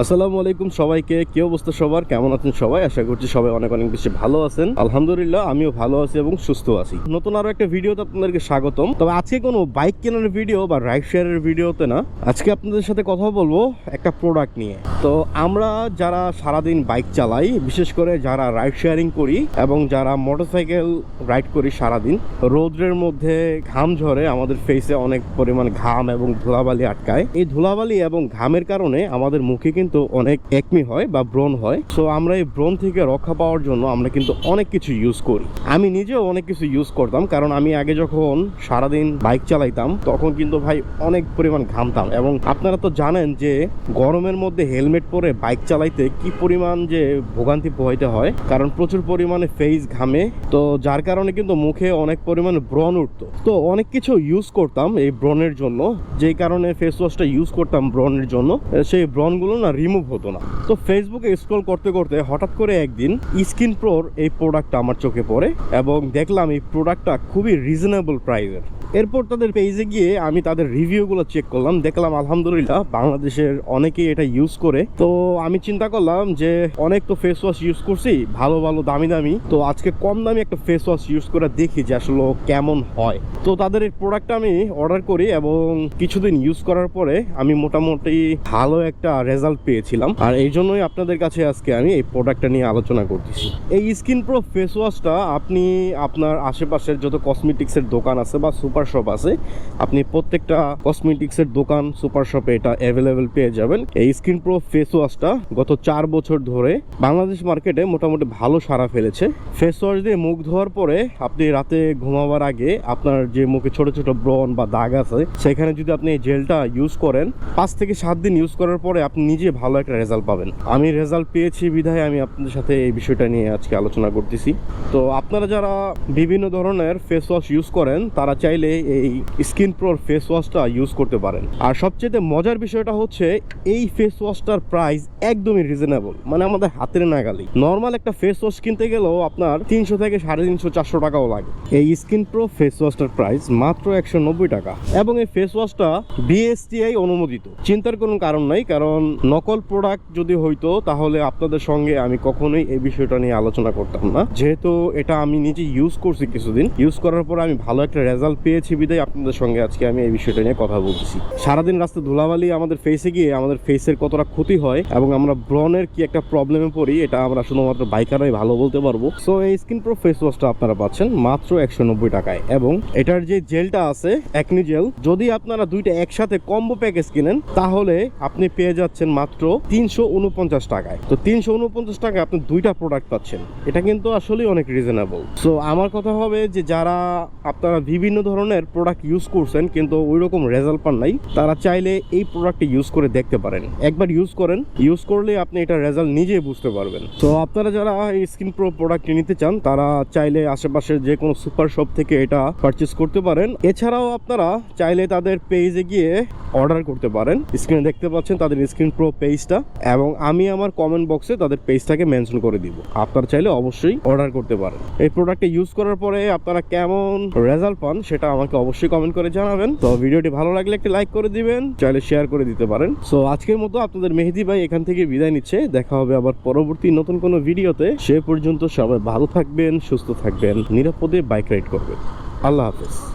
আসসালামু আলাইকুম সবাইকে। কি অবস্থা সবার, কেমন আছেন সবাই? আশা করছি সবাই অনেক অনেক বেশি ভালো আছেন। আলহামদুলিল্লাহ আমিও ভালো আছি এবং সুস্থ আছি। নতুন আরো একটা ভিডিওতে আপনাদেরকে স্বাগতম। তবে আজকে কোনো বাইক কেনার ভিডিও বা রাইড শেয়ারের ভিডিওতে না, আজকে আপনাদের সাথে কথা বলবো একটা প্রোডাক্ট নিয়ে। তো আমরা যারা সারাদিন বাইক চালাই, বিশেষ করে যারা রাইড শেয়ারিং করি এবং যারা মোটরসাইকেল রাইড করি সারাদিন, রোদ্রের মধ্যে ঘাম ঝরে, আমাদের ফেসে অনেক পরিমাণ ঘাম এবং ধুলাবালি আটকায়। এই ধুলাবালি এবং ঘামের কারণে আমাদের মুখে কিন্তু অনেক একমি হয় বা ব্রণ হয়। সো আমরা এই ব্রণ থেকে রক্ষা পাওয়ার জন্য আমরা কিন্তু অনেক কিছু ইউজ করি। আমি নিজেও অনেক কিছু ইউজ করতাম, কারণ আমি আগে যখন সারাদিন বাইক চালাইতাম তখন কিন্তু ভাই অনেক পরিমাণ ঘামতাম। এবং আপনারা তো জানেন যে গরমের মধ্যে হেলমেট পরে বাইক চালাইতে কি পরিমাণ যে ভোগান্তি পোহাইতে হয়, কারণ প্রচুর পরিমাণে ফেস ঘামে। তো যার কারণে কিন্তু মুখে অনেক পরিমাণে ব্রণ উঠতো। তো অনেক কিছু ইউজ করতাম এই ব্রণের জন্য, যেই কারণে ফেস ওয়াশটা ইউজ করতাম ব্রণের জন্য, সেই ব্রণগুলো না রিমুভ হতো না। তো ফেসবুকে স্ক্রল করতে করতে হঠাৎ করে একদিন স্কিন প্রোর এই প্রোডাক্টটা আমার চোখে পড়ে এবং দেখলাম এই প্রোডাক্টটা খুবই রিজনেবল প্রাইসের। এরপর তাদের পেজে গিয়ে আমি তাদের রিভিউগুলো চেক করলাম, দেখলাম আলহামদুলিল্লাহ বাংলাদেশের অনেকেই এটা ইউজ করে। তো আমি চিন্তা করলাম যে অনেক তো ফেস ওয়াশ ইউজ করছি ভালো ভালো দামি দামি, তো আজকে কম দামি একটা ফেস ওয়াশ ইউজ করে দেখি যে আসলে কেমন হয়। তো তাদের এই প্রোডাক্টটা আমি অর্ডার করি এবং কিছুদিন ইউজ করার পরে আমি মোটামুটি ভালো একটা রেজাল্ট পেয়েছিলাম। আর এই জন্যই আপনাদের কাছে আজকে আমি এই প্রোডাক্টটা নিয়ে আলোচনা করতেছি। এই স্কিন প্রো ফেস ওয়াশটা আপনি আপনার আশেপাশের যত কসমেটিক্সের দোকান আছে বা সুপার শপ আছে, আপনি প্রত্যেকটা কসমেটিক্সের দোকান সুপার শপে এটা অ্যাভেলেবেল পেয়ে যাবেন। এই স্কিন প্রো ফেস ওয়াশটা গত 4 বছর ধরে বাংলাদেশ মার্কেটে মোটামুটি ভালো সাড়া ফেলেছে। ফেস ওয়াশ দিয়ে মুখ ধোয়ার পরে আপনি রাতে ঘুমাবার আগে আপনার যে মুখে ছোট ছোট ব্রণ বা দাগ আছে, সেখানে যদি আপনি এই জেলটা ইউজ করেন 5 থেকে 7 দিন ইউজ করার পরে আপনি নিজে ভালো একটা রেজাল্ট পাবেন। আমি রেজাল্ট পেয়েছি বিধায় আমি আপনাদের সাথে এই বিষয়টা নিয়ে আজকে আলোচনা করতেছি। তো আপনারা যারা বিভিন্ন ধরনের ফেস ওয়াশ ইউজ করেন তারা চাইলে এই স্কিন প্রোর ফেস ওয়াশটা ইউজ করতে পারেন। আর সবচেয়ে মজার বিষয়টা হচ্ছে এই ফেস ওয়াশটার প্রাইস একদমই রিজনেবল, মানে আমাদের হাতের নাগালি। নর্মাল একটা ফেস ওয়াশ কিনতে গেলেও আপনার 300 থেকে 350 400 টাকাও লাগে। এই স্কিন প্রো ফেস ওয়াশটার প্রাইস মাত্র 190 টাকা এবং এই ফেস ওয়াশটা BSTI অনুমোদিত। চিন্তার কোনো কারণ নাই, কারণ নকল প্রোডাক্ট যদি হইতো তাহলে আপনাদের সঙ্গে আমি কখনোই এই বিষয়টা নিয়ে আলোচনা করতাম না। যেহেতু এটা আমি নিজে ইউজ করছি, কিছুদিন ইউজ করার পর আমি ভালো একটা রেজাল্ট পেয়েছি বিধায় আপনাদের সঙ্গে আজকে আমি এই বিষয়টা নিয়ে কথা বলতেছি। সারাদিন রাস্তায় ধুলাবালি আমাদের ফেসে গিয়ে আমাদের ফেসের কতটা ক্ষতি হয় এবং আমরা ব্রণের কি একটা প্রবলেমে পড়ি, এটা আমরা শুধুমাত্র বাইকাররাই ভালো বলতে পারবো। সো এই স্কিন প্রো ফেস ওয়াশটা আপনারা পাচ্ছেন মাত্র 190 টাকায় এবং এটার যে জেলটা আছে একনি জেল, যদি আপনারা দুইটা একসাথে কম্বো প্যাকেজ কিনেন তাহলে আপনি পেয়ে যাচ্ছেন মাত্র 349 টাকায়। তো 349 টাকায় আপনি দুইটা প্রোডাক্ট পাচ্ছেন, এটা কিন্তু আসলে অনেক রিজনেবল। সো আমার কথা হবে যে যারা আপনারা বিভিন্ন ধরনের প্রোডাক্ট ইউজ করছেন কিন্তু ওই রকম রেজাল্ট পান নাই, তারা চাইলে এই প্রোডাক্টটা ইউজ করে দেখতে পারেন। একবার ইউজ করেন, ইউজ করলে আপনি এটা রেজাল্ট নিজেই বুঝতে পারবেন। তো আপনারা যারা এই স্কিন প্রো প্রোডাক্ট নিতে চান তারা চাইলে আশেপাশের যে কোনো সুপার শপ থেকে এটা পারচেজ করতে পারেন। এছাড়াও আপনারা চাইলে তাদের পেজে গিয়ে অর্ডার করতে পারেন। স্ক্রিনে দেখতে পাচ্ছেন তাদের স্কিন প্রো পেজটা এবং আমি আমার কমেন্ট বক্সে তাদের পেজটাকে মেনশন করে দিব। আপনারা চাইলে অবশ্যই অর্ডার করতে পারেন। এই প্রোডাক্টটা ইউজ করার পরে আপনারা কেমন রেজাল্ট পান সেটা আমাকে অবশ্যই কমেন্ট করে জানাবেন। তো ভিডিওটি ভালো লাগলে একটা লাইক করে দিবেন, চাইলে শেয়ার করে দিতে পারেন। সো আজকের মতো আপনাদের মেহেদি ভাই এখান থেকে বিদায় নিচ্ছে। দেখা হবে আবার পরবর্তী নতুন কোনো ভিডিওতে। সে পর্যন্ত সবাই ভালো থাকবেন, সুস্থ থাকবেন, নিরাপদে বাইক রাইড করবেন। আল্লাহ হাফেজ।